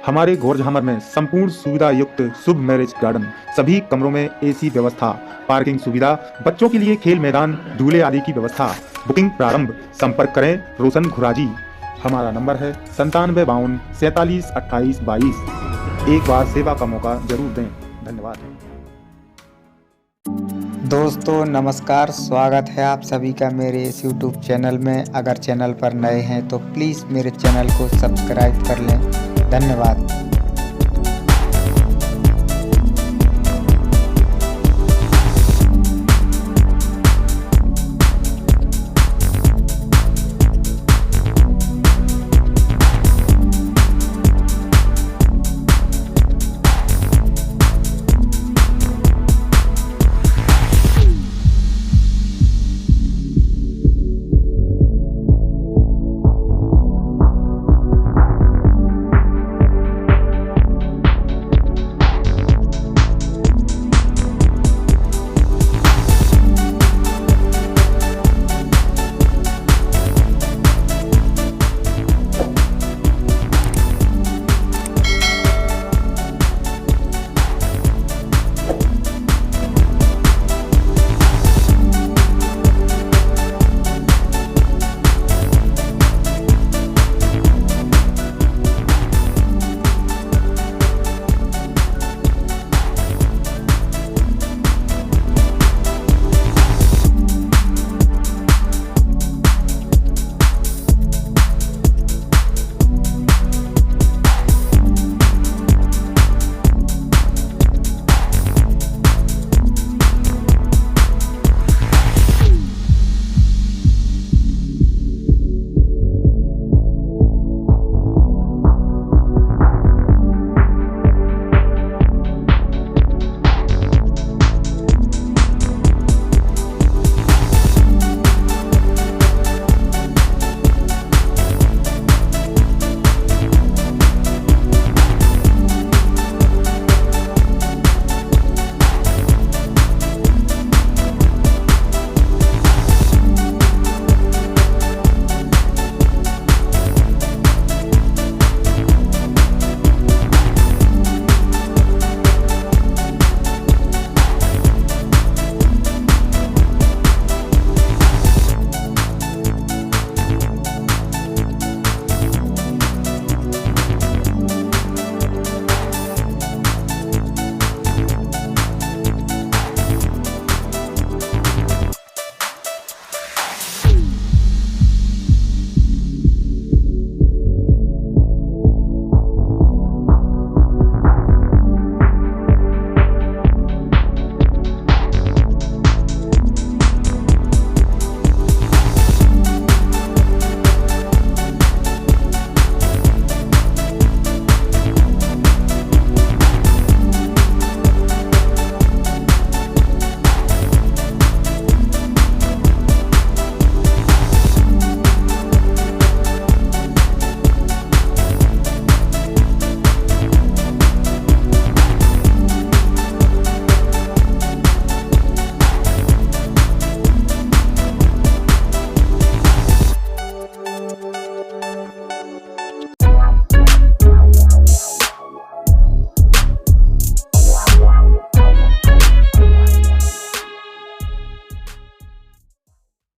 हमारे घोरझामर में संपूर्ण सुविधा युक्त शुभ मैरिज गार्डन, सभी कमरों में एसी व्यवस्था, पार्किंग सुविधा, बच्चों के लिए खेल मैदान, झूले आदि की व्यवस्था। बुकिंग प्रारंभ। संपर्क करें रोशन घुराजी। हमारा नंबर है 9752 47 28 22। एक बार सेवा का मौका जरूर दें। धन्यवाद। दोस्तों नमस्कार, स्वागत है आप सभी का मेरे इस YouTube चैनल में। अगर चैनल पर नए हैं तो प्लीज़ मेरे चैनल को सब्सक्राइब कर लें। धन्यवाद।